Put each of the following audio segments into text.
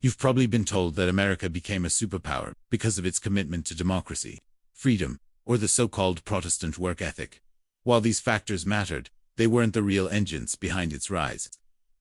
You've probably been told that America became a superpower because of its commitment to democracy, freedom, or the so-called Protestant work ethic. While these factors mattered, they weren't the real engines behind its rise.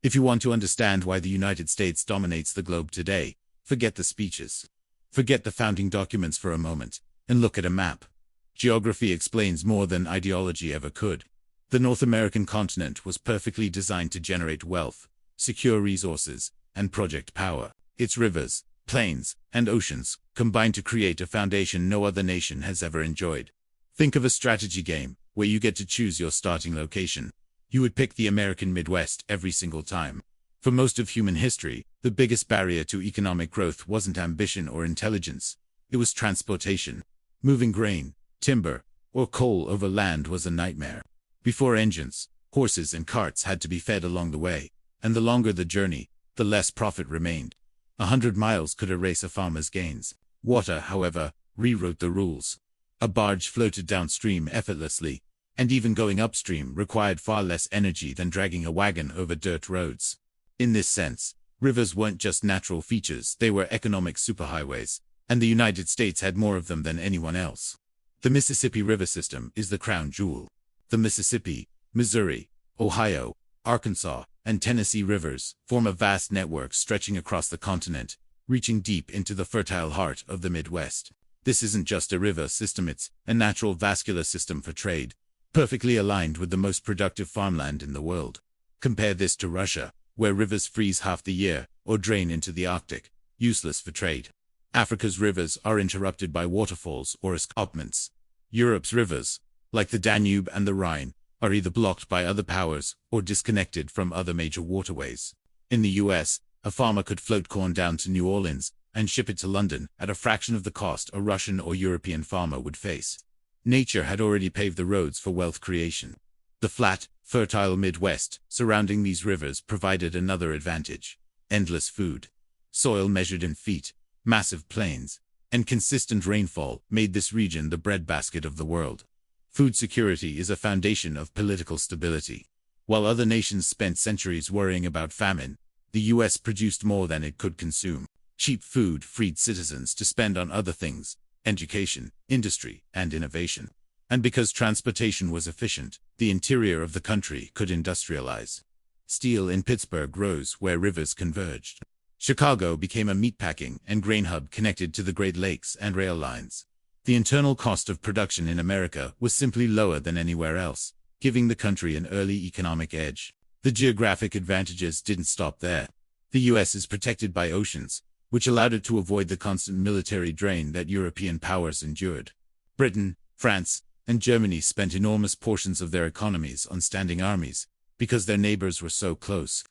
If you want to understand why the United States dominates the globe today, forget the speeches. Forget the founding documents for a moment, and look at a map. Geography explains more than ideology ever could. The North American continent was perfectly designed to generate wealth, secure resources, and project power. Its rivers, plains, and oceans combine to create a foundation no other nation has ever enjoyed. Think of a strategy game where you get to choose your starting location. You would pick the American Midwest every single time. For most of human history, the biggest barrier to economic growth wasn't ambition or intelligence. It was transportation. Moving grain, timber, or coal over land was a nightmare. Before engines, horses and carts had to be fed along the way, and the longer the journey, the less profit remained. 100 miles could erase a farmer's gains. Water, however, rewrote the rules. A barge floated downstream effortlessly, and even going upstream required far less energy than dragging a wagon over dirt roads. In this sense, rivers weren't just natural features, they were economic superhighways, and the United States had more of them than anyone else. The Mississippi River system is the crown jewel. The Mississippi, Missouri, Ohio, Arkansas, and Tennessee rivers form a vast network stretching across the continent, reaching deep into the fertile heart of the Midwest. This isn't just a river system, it's a natural vascular system for trade, perfectly aligned with the most productive farmland in the world. Compare this to Russia, where rivers freeze half the year or drain into the Arctic, useless for trade. Africa's rivers are interrupted by waterfalls or escarpments. Europe's rivers, like the Danube and the Rhine, are either blocked by other powers or disconnected from other major waterways. In the US, a farmer could float corn down to New Orleans and ship it to London at a fraction of the cost a Russian or European farmer would face. Nature had already paved the roads for wealth creation. The flat, fertile Midwest surrounding these rivers provided another advantage: endless food. Soil measured in feet, massive plains, and consistent rainfall made this region the breadbasket of the world. Food security is a foundation of political stability. While other nations spent centuries worrying about famine, the US produced more than it could consume. Cheap food freed citizens to spend on other things: education, industry, and innovation. And because transportation was efficient, the interior of the country could industrialize. Steel in Pittsburgh rose where rivers converged. Chicago became a meatpacking and grain hub connected to the Great Lakes and rail lines. The internal cost of production in America was simply lower than anywhere else, giving the country an early economic edge. The geographic advantages didn't stop there. The US is protected by oceans, which allowed it to avoid the constant military drain that European powers endured. Britain, France, and Germany spent enormous portions of their economies on standing armies, because their neighbors were so close.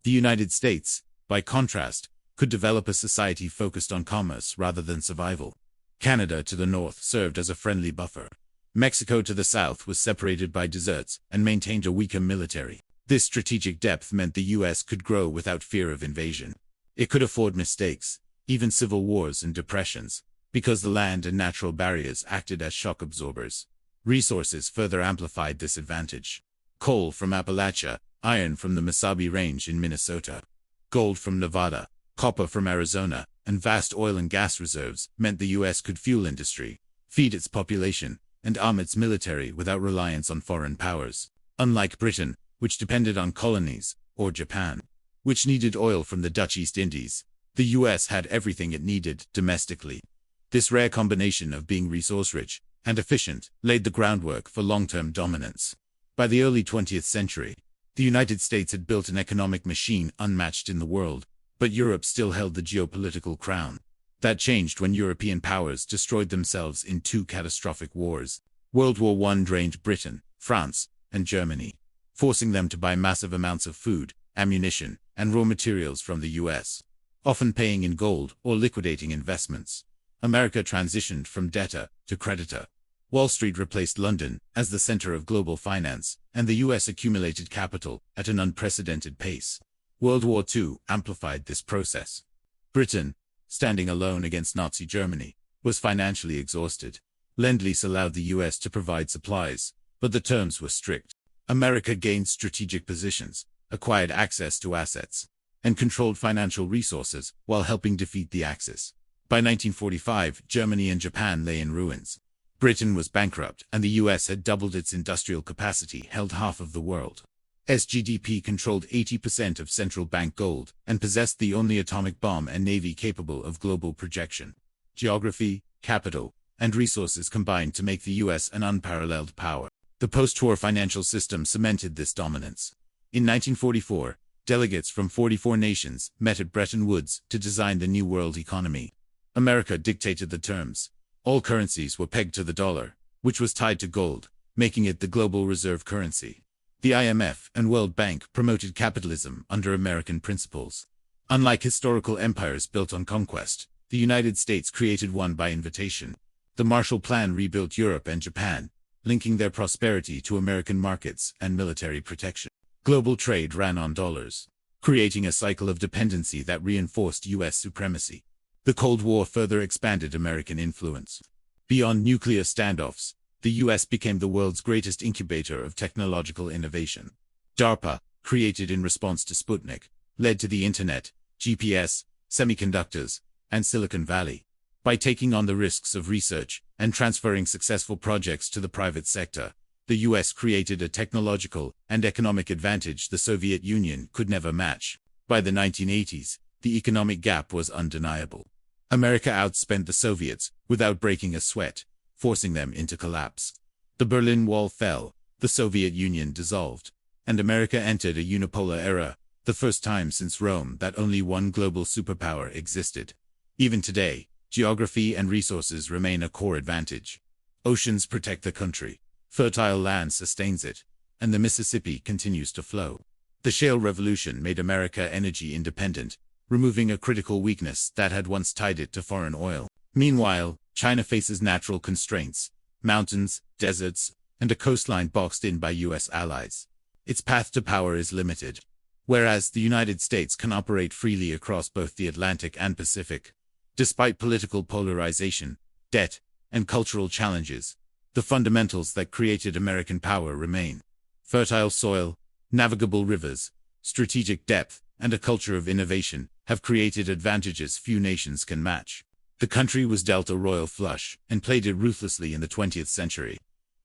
The United States, by contrast, could develop a society focused on commerce rather than survival. Canada to the north served as a friendly buffer. Mexico to the south was separated by deserts and maintained a weaker military. This strategic depth meant the US could grow without fear of invasion. It could afford mistakes, even civil wars and depressions, because the land and natural barriers acted as shock absorbers. Resources further amplified this advantage. Coal from Appalachia, iron from the Mesabi Range in Minnesota, gold from Nevada, copper from Arizona, and vast oil and gas reserves meant the US could fuel industry, feed its population, and arm its military without reliance on foreign powers. Unlike Britain, which depended on colonies, or Japan, which needed oil from the Dutch East Indies, the US had everything it needed domestically. This rare combination of being resource-rich and efficient laid the groundwork for long-term dominance. By the early 20th century, the United States had built an economic machine unmatched in the world, but Europe still held the geopolitical crown. That changed when European powers destroyed themselves in two catastrophic wars. World War I drained Britain, France, and Germany, forcing them to buy massive amounts of food, ammunition, and raw materials from the US, often paying in gold or liquidating investments. America transitioned from debtor to creditor. Wall Street replaced London as the center of global finance, and the US accumulated capital at an unprecedented pace. World War II amplified this process. Britain, standing alone against Nazi Germany, was financially exhausted. Lend-Lease allowed the US to provide supplies, but the terms were strict. America gained strategic positions, acquired access to assets, and controlled financial resources while helping defeat the Axis. By 1945, Germany and Japan lay in ruins. Britain was bankrupt, and the US had doubled its industrial capacity, held half of the world's GDP, controlled 80% of central bank gold, and possessed the only atomic bomb and navy capable of global projection. Geography, capital, and resources combined to make the US an unparalleled power. The post-war financial system cemented this dominance. In 1944, delegates from 44 nations met at Bretton Woods to design the new world economy. America dictated the terms. All currencies were pegged to the dollar, which was tied to gold, making it the global reserve currency. The IMF and World Bank promoted capitalism under American principles. Unlike historical empires built on conquest, the United States created one by invitation. The Marshall Plan rebuilt Europe and Japan, linking their prosperity to American markets and military protection. Global trade ran on dollars, creating a cycle of dependency that reinforced U.S. supremacy. The Cold War further expanded American influence. Beyond nuclear standoffs, the U.S. became the world's greatest incubator of technological innovation. DARPA, created in response to Sputnik, led to the Internet, GPS, semiconductors, and Silicon Valley. By taking on the risks of research and transferring successful projects to the private sector, the U.S. created a technological and economic advantage the Soviet Union could never match. By the 1980s, the economic gap was undeniable. America outspent the Soviets without breaking a sweat, forcing them into collapse. The Berlin Wall fell, the Soviet Union dissolved, and America entered a unipolar era, the first time since Rome that only one global superpower existed. Even today, geography and resources remain a core advantage. Oceans protect the country, fertile land sustains it, and the Mississippi continues to flow. The shale revolution made America energy independent, removing a critical weakness that had once tied it to foreign oil. Meanwhile, China faces natural constraints, mountains, deserts, and a coastline boxed in by U.S. allies. Its path to power is limited, whereas the United States can operate freely across both the Atlantic and Pacific. Despite political polarization, debt, and cultural challenges, the fundamentals that created American power remain. Fertile soil, navigable rivers, strategic depth, and a culture of innovation have created advantages few nations can match. The country was dealt a royal flush and played it ruthlessly in the 20th century,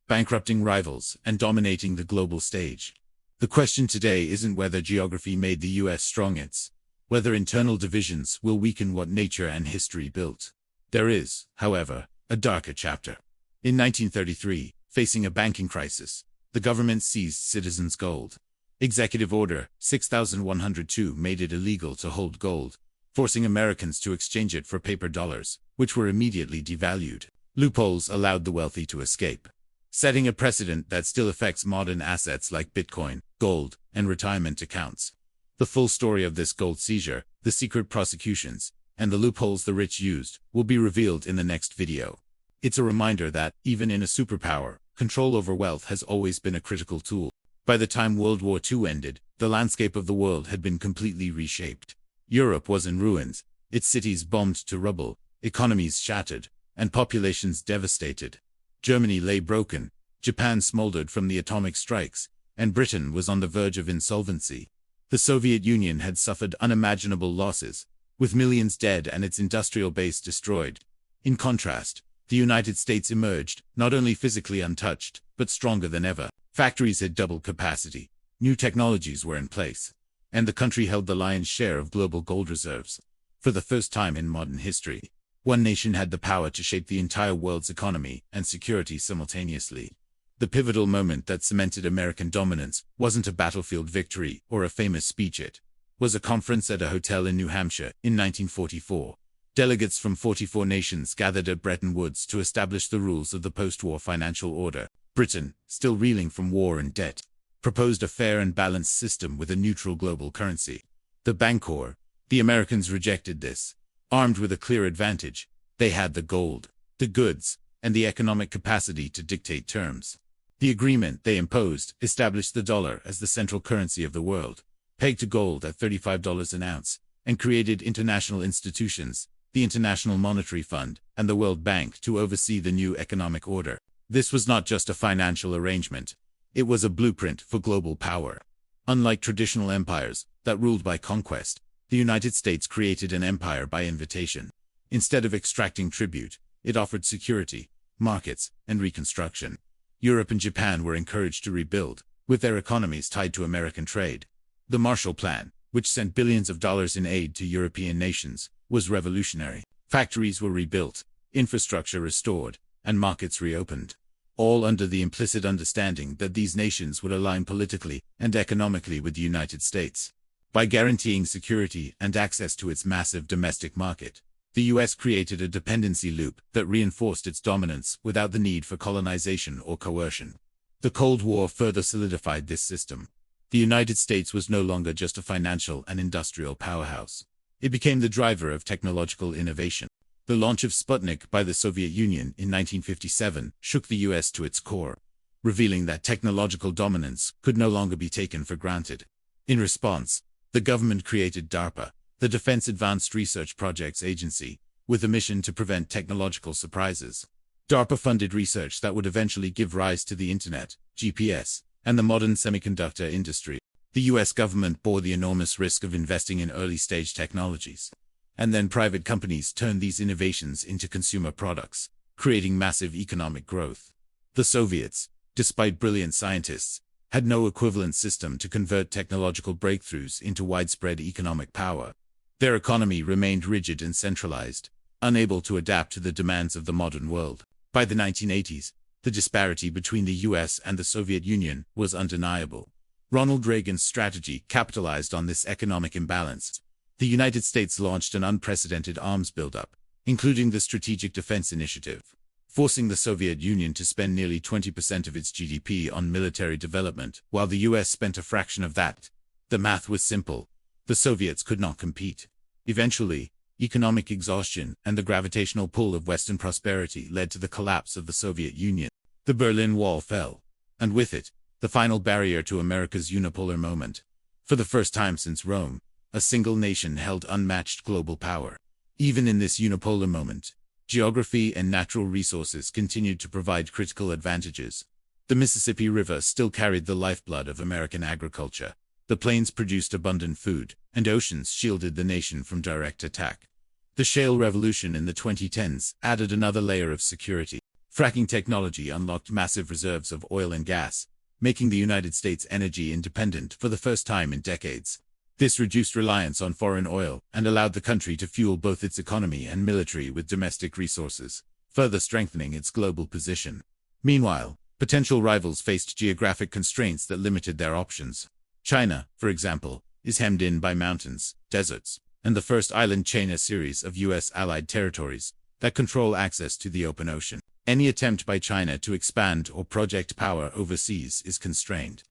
bankrupting rivals and dominating the global stage. The question today isn't whether geography made the U.S. strong, it's whether internal divisions will weaken what nature and history built. There is, however, a darker chapter. In 1933, facing a banking crisis, the government seized citizens' gold. Executive Order 6102 made it illegal to hold gold, forcing Americans to exchange it for paper dollars, which were immediately devalued. Loopholes allowed the wealthy to escape, setting a precedent that still affects modern assets like Bitcoin, gold, and retirement accounts. The full story of this gold seizure, the secret prosecutions, and the loopholes the rich used, will be revealed in the next video. It's a reminder that, even in a superpower, control over wealth has always been a critical tool. By the time World War II ended, the landscape of the world had been completely reshaped. Europe was in ruins, its cities bombed to rubble, economies shattered, and populations devastated. Germany lay broken, Japan smoldered from the atomic strikes, and Britain was on the verge of insolvency. The Soviet Union had suffered unimaginable losses, with millions dead and its industrial base destroyed. In contrast, the United States emerged, not only physically untouched, but stronger than ever. Factories had doubled capacity, new technologies were in place, and the country held the lion's share of global gold reserves. For the first time in modern history, one nation had the power to shape the entire world's economy and security simultaneously. The pivotal moment that cemented American dominance wasn't a battlefield victory or a famous speech, it was a conference at a hotel in New Hampshire in 1944. Delegates from 44 nations gathered at Bretton Woods to establish the rules of the post-war financial order. Britain, still reeling from war and debt, proposed a fair and balanced system with a neutral global currency. The Bancor. The Americans rejected this. Armed with a clear advantage, they had the gold, the goods, and the economic capacity to dictate terms. The agreement they imposed established the dollar as the central currency of the world, pegged to gold at $35 an ounce, and created international institutions, the International Monetary Fund, and the World Bank to oversee the new economic order. This was not just a financial arrangement. It was a blueprint for global power. Unlike traditional empires that ruled by conquest, the United States created an empire by invitation. Instead of extracting tribute, it offered security, markets, and reconstruction. Europe and Japan were encouraged to rebuild, with their economies tied to American trade. The Marshall Plan, which sent billions of dollars in aid to European nations, was revolutionary. Factories were rebuilt, infrastructure restored, and markets reopened, all under the implicit understanding that these nations would align politically and economically with the United States. By guaranteeing security and access to its massive domestic market, the U.S. created a dependency loop that reinforced its dominance without the need for colonization or coercion. The Cold War further solidified this system. The United States was no longer just a financial and industrial powerhouse. It became the driver of technological innovation. The launch of Sputnik by the Soviet Union in 1957 shook the U.S. to its core, revealing that technological dominance could no longer be taken for granted. In response, the government created DARPA, the Defense Advanced Research Projects Agency, with a mission to prevent technological surprises. DARPA funded research that would eventually give rise to the Internet, GPS, and the modern semiconductor industry. The U.S. government bore the enormous risk of investing in early-stage technologies. And then private companies turned these innovations into consumer products, creating massive economic growth. The Soviets, despite brilliant scientists, had no equivalent system to convert technological breakthroughs into widespread economic power. Their economy remained rigid and centralized, unable to adapt to the demands of the modern world. By the 1980s, the disparity between the U.S. and the Soviet Union was undeniable. Ronald Reagan's strategy capitalized on this economic imbalance. The United States launched an unprecedented arms buildup, including the Strategic Defense Initiative, forcing the Soviet Union to spend nearly 20% of its GDP on military development, while the U.S. spent a fraction of that. The math was simple. The Soviets could not compete. Eventually, economic exhaustion and the gravitational pull of Western prosperity led to the collapse of the Soviet Union. The Berlin Wall fell, and with it, the final barrier to America's unipolar moment. For the first time since Rome, a single nation held unmatched global power. Even in this unipolar moment, geography and natural resources continued to provide critical advantages. The Mississippi River still carried the lifeblood of American agriculture. The plains produced abundant food, and oceans shielded the nation from direct attack. The shale revolution in the 2010s added another layer of security. Fracking technology unlocked massive reserves of oil and gas, making the United States energy independent for the first time in decades. This reduced reliance on foreign oil and allowed the country to fuel both its economy and military with domestic resources, further strengthening its global position. Meanwhile, potential rivals faced geographic constraints that limited their options. China, for example, is hemmed in by mountains, deserts, and the first island chain, a series of U.S. allied territories that control access to the open ocean. Any attempt by China to expand or project power overseas is constrained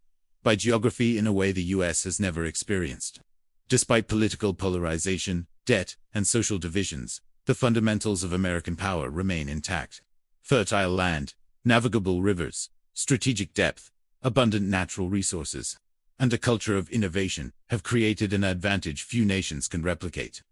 by geography in a way the U.S. has never experienced. Despite political polarization, debt, and social divisions, the fundamentals of American power remain intact. Fertile land, navigable rivers, strategic depth, abundant natural resources, and a culture of innovation have created an advantage few nations can replicate.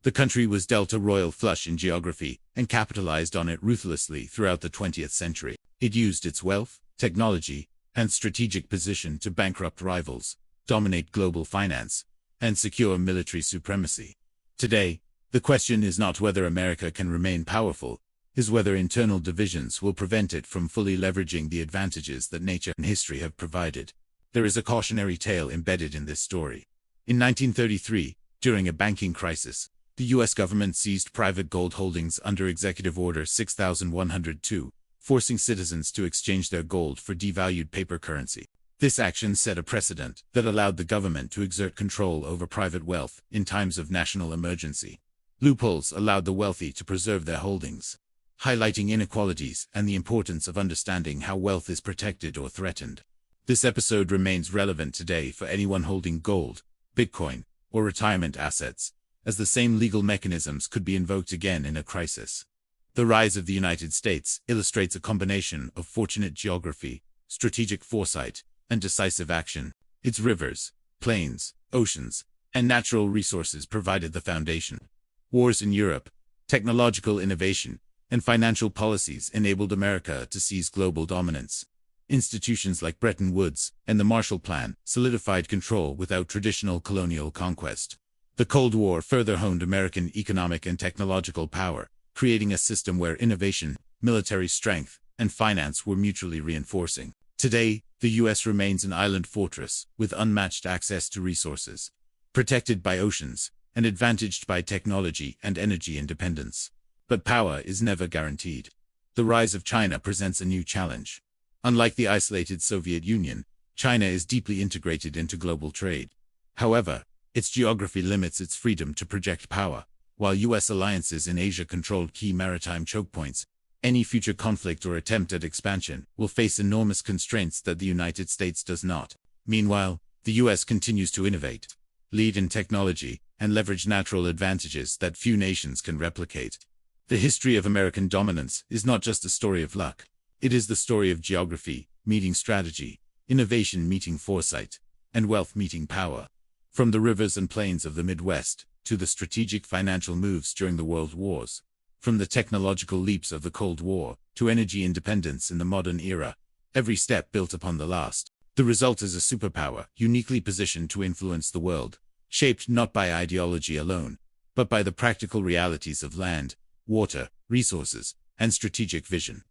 The country was dealt a royal flush in geography and capitalized on it ruthlessly throughout the 20th century. It used its wealth, technology, and strategic position to bankrupt rivals, dominate global finance, and secure military supremacy. Today, the question is not whether America can remain powerful, is whether internal divisions will prevent it from fully leveraging the advantages that nature and history have provided. There is a cautionary tale embedded in this story. In 1933, during a banking crisis, the U.S. government seized private gold holdings under Executive Order 6102, forcing citizens to exchange their gold for devalued paper currency. This action set a precedent that allowed the government to exert control over private wealth in times of national emergency. Loopholes allowed the wealthy to preserve their holdings, highlighting inequalities and the importance of understanding how wealth is protected or threatened. This episode remains relevant today for anyone holding gold, Bitcoin, or retirement assets, as the same legal mechanisms could be invoked again in a crisis. The rise of the United States illustrates a combination of fortunate geography, strategic foresight, and decisive action. Its rivers, plains, oceans, and natural resources provided the foundation. Wars in Europe, technological innovation, and financial policies enabled America to seize global dominance. Institutions like Bretton Woods and the Marshall Plan solidified control without traditional colonial conquest. The Cold War further honed American economic and technological power, creating a system where innovation, military strength, and finance were mutually reinforcing. Today, the U.S. remains an island fortress with unmatched access to resources, protected by oceans, and advantaged by technology and energy independence. But power is never guaranteed. The rise of China presents a new challenge. Unlike the isolated Soviet Union, China is deeply integrated into global trade. However, its geography limits its freedom to project power. While U.S. alliances in Asia control key maritime choke points, any future conflict or attempt at expansion will face enormous constraints that the United States does not. Meanwhile, the U.S. continues to innovate, lead in technology, and leverage natural advantages that few nations can replicate. The history of American dominance is not just a story of luck. It is the story of geography meeting strategy, innovation meeting foresight, and wealth meeting power. From the rivers and plains of the Midwest to the strategic financial moves during the World Wars, from the technological leaps of the Cold War to energy independence in the modern era, every step built upon the last. The result is a superpower uniquely positioned to influence the world, shaped not by ideology alone, but by the practical realities of land, water, resources, and strategic vision.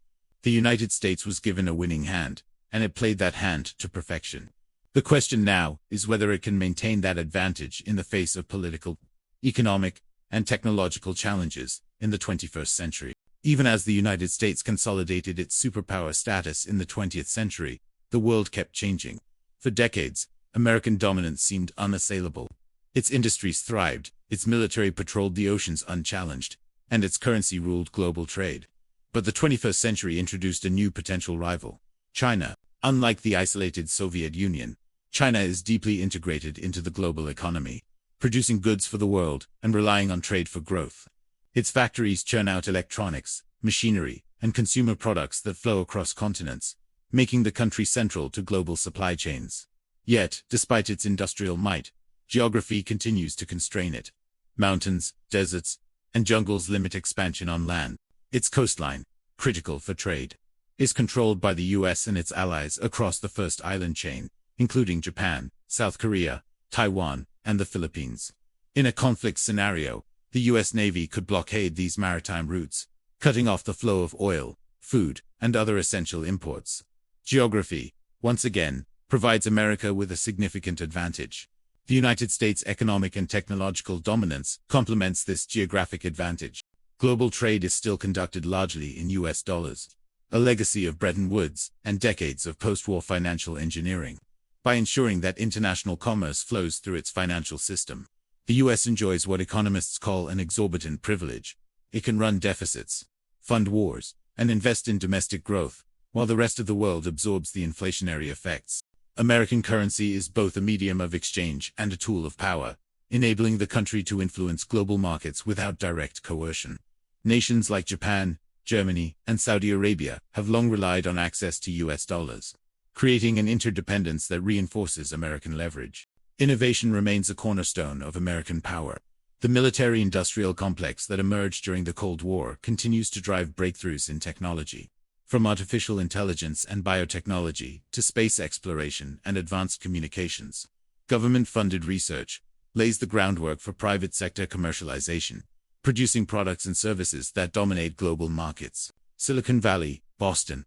The United States was given a winning hand, and it played that hand to perfection. The question now is whether it can maintain that advantage in the face of political, economic, and technological challenges in the 21st century. Even as the United States consolidated its superpower status in the 20th century, the world kept changing. For decades, American dominance seemed unassailable. Its industries thrived, its military patrolled the oceans unchallenged, and its currency ruled global trade. But the 21st century introduced a new potential rival, China. Unlike the isolated Soviet Union, China is deeply integrated into the global economy, producing goods for the world and relying on trade for growth. Its factories churn out electronics, machinery, and consumer products that flow across continents, making the country central to global supply chains. Yet, despite its industrial might, geography continues to constrain it. Mountains, deserts, and jungles limit expansion on land. Its coastline, critical for trade, is controlled by the U.S. and its allies across the first island chain, including Japan, South Korea, Taiwan, and the Philippines. In a conflict scenario, the U.S. Navy could blockade these maritime routes, cutting off the flow of oil, food, and other essential imports. Geography, once again, provides America with a significant advantage. The United States' economic and technological dominance complements this geographic advantage. Global trade is still conducted largely in U.S. dollars, a legacy of Bretton Woods and decades of post-war financial engineering. By ensuring that international commerce flows through its financial system, the U.S. enjoys what economists call an exorbitant privilege. It can run deficits, fund wars, and invest in domestic growth, while the rest of the world absorbs the inflationary effects. American currency is both a medium of exchange and a tool of power, enabling the country to influence global markets without direct coercion. Nations like Japan, Germany, and Saudi Arabia have long relied on access to U.S. dollars, creating an interdependence that reinforces American leverage. Innovation remains a cornerstone of American power. The military-industrial complex that emerged during the Cold War continues to drive breakthroughs in technology. From artificial intelligence and biotechnology to space exploration and advanced communications, government-funded research lays the groundwork for private sector commercialization, producing products and services that dominate global markets. Silicon Valley, Boston,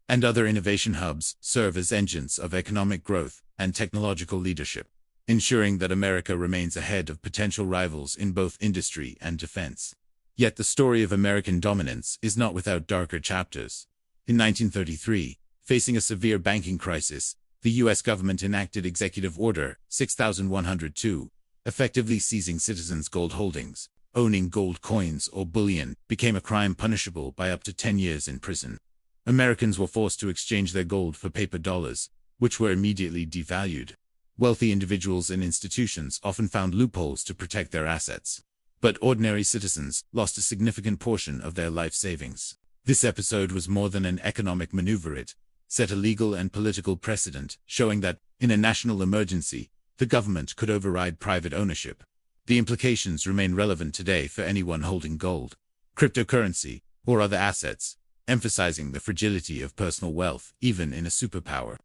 and other innovation hubs serve as engines of economic growth and technological leadership, ensuring that America remains ahead of potential rivals in both industry and defense. Yet the story of American dominance is not without darker chapters. In 1933, facing a severe banking crisis, the U.S. government enacted Executive Order 6102, effectively seizing citizens' gold holdings. Owning gold coins or bullion became a crime punishable by up to 10 years in prison. Americans were forced to exchange their gold for paper dollars, which were immediately devalued. Wealthy individuals and institutions often found loopholes to protect their assets, but ordinary citizens lost a significant portion of their life savings. This episode was more than an economic maneuver. It set a legal and political precedent, showing that, in a national emergency, the government could override private ownership. The implications remain relevant today for anyone holding gold, cryptocurrency, or other assets, emphasizing the fragility of personal wealth, even in a superpower.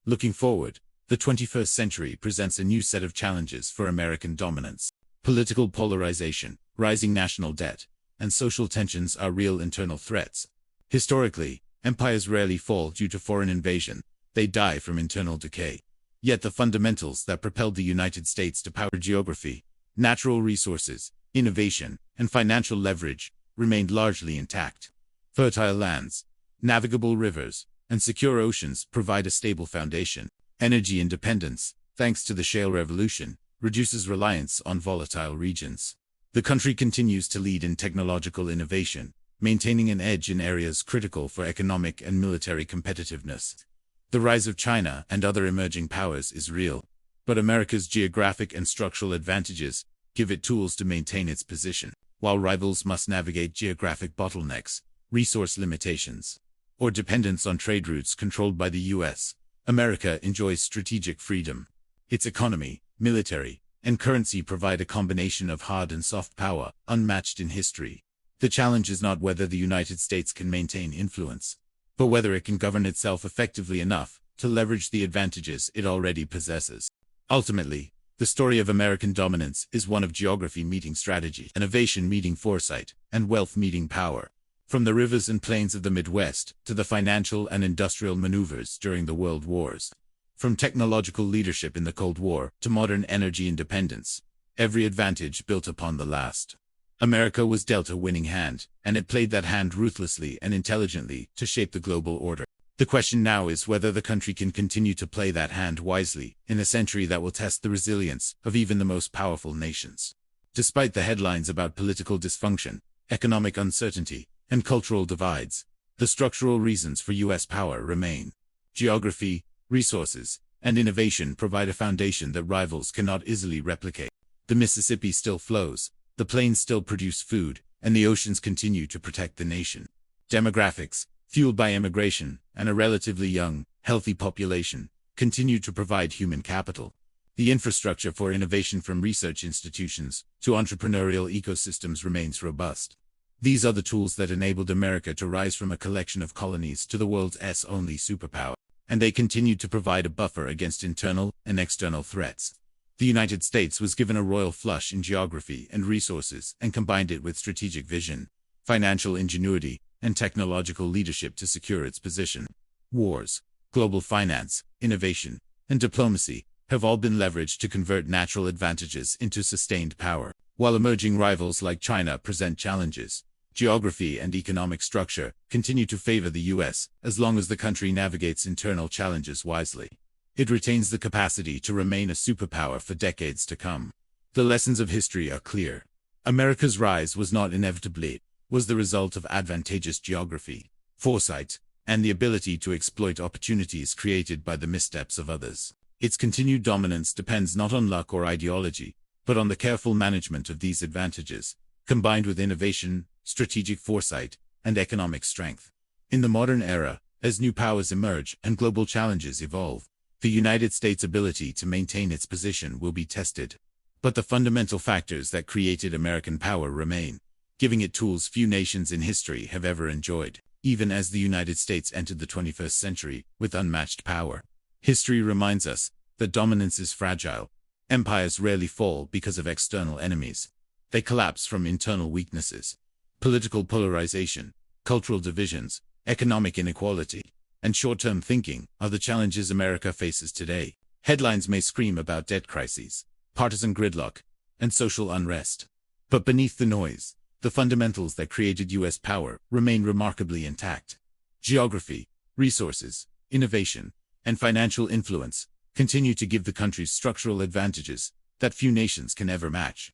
Looking forward, the 21st century presents a new set of challenges for American dominance. Political polarization, rising national debt, and social tensions are real internal threats. Historically, empires rarely fall due to foreign invasion, they die from internal decay. Yet the fundamentals that propelled the United States to power, geography, natural resources, innovation, and financial leverage, remained largely intact. Fertile lands, navigable rivers, and secure oceans provide a stable foundation. Energy independence, thanks to the shale revolution, reduces reliance on volatile regions. The country continues to lead in technological innovation, maintaining an edge in areas critical for economic and military competitiveness. The rise of China and other emerging powers is real, but America's geographic and structural advantages give it tools to maintain its position, while rivals must navigate geographic bottlenecks, resource limitations, or dependence on trade routes controlled by the U.S. America enjoys strategic freedom. Its economy, military, and currency provide a combination of hard and soft power, unmatched in history. The challenge is not whether the United States can maintain influence, but whether it can govern itself effectively enough to leverage the advantages it already possesses. Ultimately, the story of American dominance is one of geography meeting strategy, innovation meeting foresight, and wealth meeting power. From the rivers and plains of the Midwest to the financial and industrial maneuvers during the World Wars. From technological leadership in the Cold War to modern energy independence, every advantage built upon the last. America was dealt a winning hand, and it played that hand ruthlessly and intelligently to shape the global order. The question now is whether the country can continue to play that hand wisely in a century that will test the resilience of even the most powerful nations. Despite the headlines about political dysfunction, economic uncertainty, and cultural divides, the structural reasons for U.S. power remain. Geography, resources, and innovation provide a foundation that rivals cannot easily replicate. The Mississippi still flows, the plains still produce food, and the oceans continue to protect the nation. Demographics, fueled by immigration and a relatively young, healthy population, continue to provide human capital. The infrastructure for innovation from research institutions to entrepreneurial ecosystems remains robust. These are the tools that enabled America to rise from a collection of colonies to the world's only superpower, and they continue to provide a buffer against internal and external threats. The United States was given a royal flush in geography and resources and combined it with strategic vision, financial ingenuity, and technological leadership to secure its position. Wars, global finance, innovation, and diplomacy have all been leveraged to convert natural advantages into sustained power. While emerging rivals like China present challenges, geography and economic structure continue to favor the U.S. as long as the country navigates internal challenges wisely. It retains the capacity to remain a superpower for decades to come. The lessons of history are clear. America's rise was not inevitably, was the result of advantageous geography, foresight, and the ability to exploit opportunities created by the missteps of others. Its continued dominance depends not on luck or ideology, but on the careful management of these advantages, combined with innovation, strategic foresight, and economic strength. In the modern era, as new powers emerge and global challenges evolve, the United States' ability to maintain its position will be tested. But the fundamental factors that created American power remain, giving it tools few nations in history have ever enjoyed, even as the United States entered the 21st century with unmatched power. History reminds us that dominance is fragile. Empires rarely fall because of external enemies. They collapse from internal weaknesses. Political polarization, cultural divisions, economic inequality, and short-term thinking are the challenges America faces today. Headlines may scream about debt crises, partisan gridlock, and social unrest. But beneath the noise, the fundamentals that created U.S. power remain remarkably intact. Geography, resources, innovation, and financial influence continue to give the country structural advantages that few nations can ever match.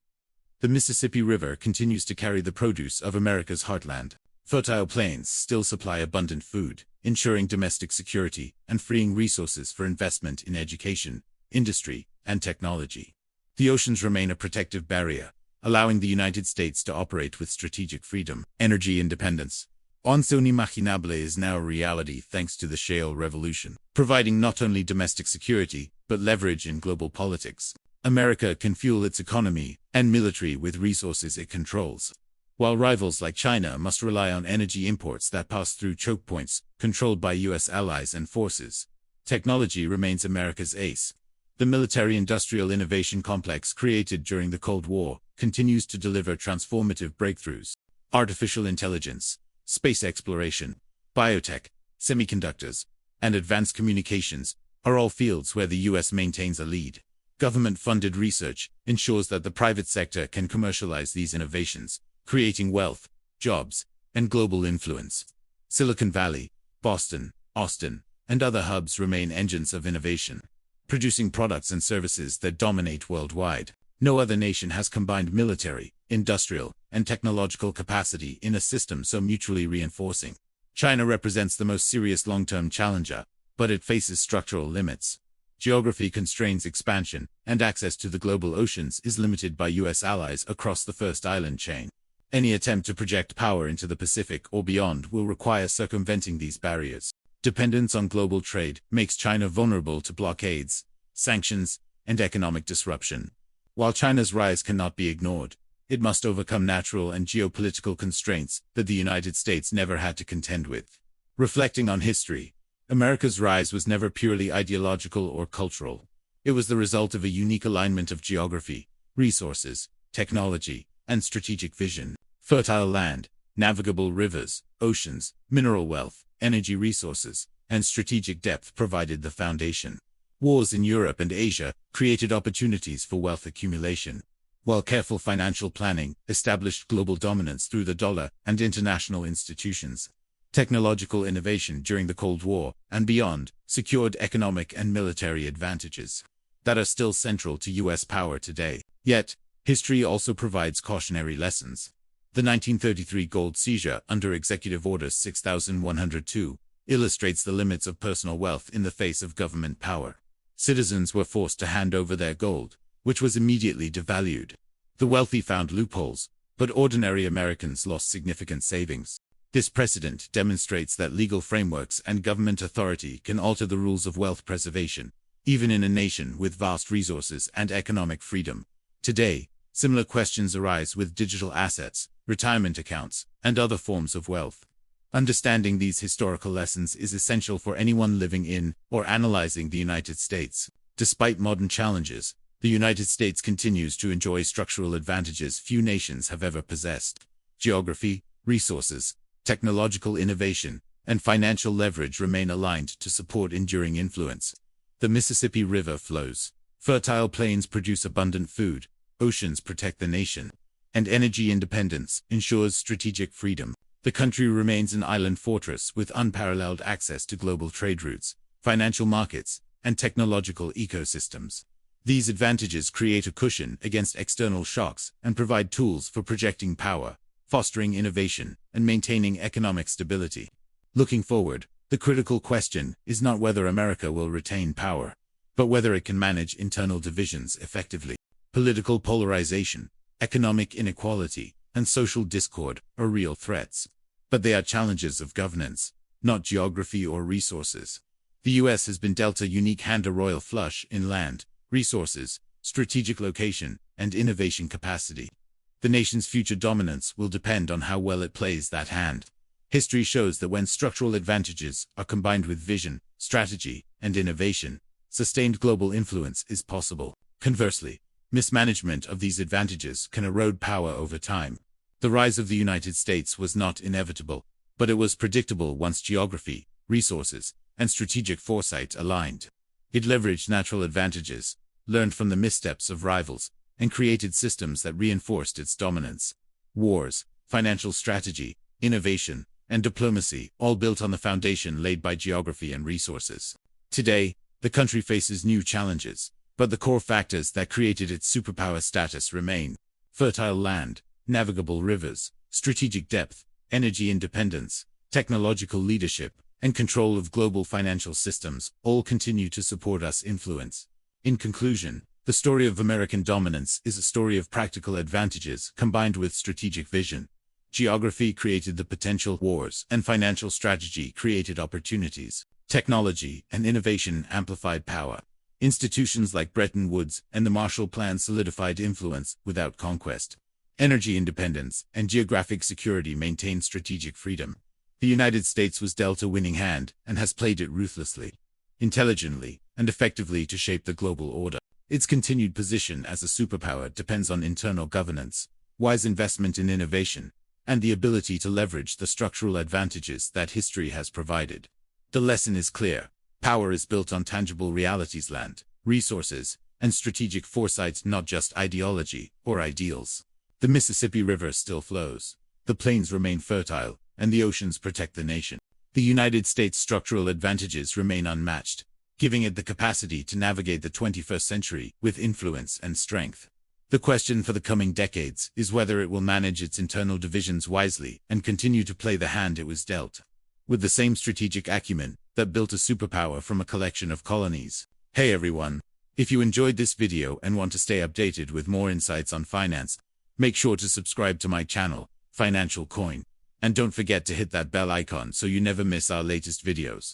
The Mississippi River continues to carry the produce of America's heartland. Fertile plains still supply abundant food, ensuring domestic security and freeing resources for investment in education, industry, and technology. The oceans remain a protective barrier, allowing the United States to operate with strategic freedom. Energy independence. Unimaginable is now a reality thanks to the shale revolution, providing not only domestic security, but leverage in global politics. America can fuel its economy and military with resources it controls, while rivals like China must rely on energy imports that pass through choke points controlled by U.S. allies and forces. Technology remains America's ace. The military-industrial innovation complex created during the Cold War continues to deliver transformative breakthroughs. Artificial intelligence, space exploration, biotech, semiconductors, and advanced communications are all fields where the U.S. maintains a lead. Government-funded research ensures that the private sector can commercialize these innovations, creating wealth, jobs, and global influence. Silicon Valley, Boston, Austin, and other hubs remain engines of innovation, producing products and services that dominate worldwide. No other nation has combined military, industrial, and technological capacity in a system so mutually reinforcing. China represents the most serious long-term challenger, but it faces structural limits. Geography constrains expansion, and access to the global oceans is limited by U.S. allies across the First Island chain. Any attempt to project power into the Pacific or beyond will require circumventing these barriers. Dependence on global trade makes China vulnerable to blockades, sanctions, and economic disruption. While China's rise cannot be ignored, it must overcome natural and geopolitical constraints that the United States never had to contend with. Reflecting on history, America's rise was never purely ideological or cultural. It was the result of a unique alignment of geography, resources, technology, and strategic vision. Fertile land, navigable rivers, oceans, mineral wealth, energy resources, and strategic depth provided the foundation. Wars in Europe and Asia created opportunities for wealth accumulation, while careful financial planning established global dominance through the dollar and international institutions. Technological innovation during the Cold War and beyond secured economic and military advantages that are still central to U.S. power today. Yet, history also provides cautionary lessons. The 1933 gold seizure under Executive Order 6102 illustrates the limits of personal wealth in the face of government power. Citizens were forced to hand over their gold, which was immediately devalued. The wealthy found loopholes, but ordinary Americans lost significant savings. This precedent demonstrates that legal frameworks and government authority can alter the rules of wealth preservation, even in a nation with vast resources and economic freedom. Today, similar questions arise with digital assets, retirement accounts, and other forms of wealth. Understanding these historical lessons is essential for anyone living in or analyzing the United States. Despite modern challenges, the United States continues to enjoy structural advantages few nations have ever possessed. Geography, resources, technological innovation, and financial leverage remain aligned to support enduring influence. The Mississippi River flows. Fertile plains produce abundant food, oceans protect the nation, and energy independence ensures strategic freedom. The country remains an island fortress with unparalleled access to global trade routes, financial markets, and technological ecosystems. These advantages create a cushion against external shocks and provide tools for projecting power, fostering innovation, and maintaining economic stability. Looking forward, the critical question is not whether America will retain power, but whether it can manage internal divisions effectively. Political polarization, economic inequality, and social discord are real threats. But they are challenges of governance, not geography or resources. The U.S. has been dealt a unique hand, a royal flush in land, resources, strategic location, and innovation capacity. The nation's future dominance will depend on how well it plays that hand. History shows that when structural advantages are combined with vision, strategy, and innovation, sustained global influence is possible. Conversely, mismanagement of these advantages can erode power over time. The rise of the United States was not inevitable, but it was predictable once geography, resources, and strategic foresight aligned. It leveraged natural advantages, learned from the missteps of rivals, and created systems that reinforced its dominance. Wars, financial strategy, innovation, and diplomacy all built on the foundation laid by geography and resources. Today, the country faces new challenges, but the core factors that created its superpower status remain. Fertile land, navigable rivers, strategic depth, energy independence, technological leadership, and control of global financial systems all continue to support us influence. In conclusion, the story of American dominance is a story of practical advantages combined with strategic vision. Geography created the potential, wars and financial strategy created opportunities. Technology and innovation amplified power. Institutions like Bretton Woods and the Marshall Plan solidified influence without conquest. Energy independence and geographic security maintained strategic freedom. The United States was dealt a winning hand and has played it ruthlessly. intelligently, and effectively to shape the global order. Its continued position as a superpower depends on internal governance, wise investment in innovation, and the ability to leverage the structural advantages that history has provided. The lesson is clear. Power is built on tangible realities: land, resources, and strategic foresight, not just ideology or ideals. The Mississippi River still flows. The plains remain fertile, and the oceans protect the nation. The United States' structural advantages remain unmatched, giving it the capacity to navigate the 21st century with influence and strength. The question for the coming decades is whether it will manage its internal divisions wisely and continue to play the hand it was dealt, with the same strategic acumen that built a superpower from a collection of colonies. Hey everyone! If you enjoyed this video and want to stay updated with more insights on finance, make sure to subscribe to my channel, Financial Coin, and don't forget to hit that bell icon so you never miss our latest videos.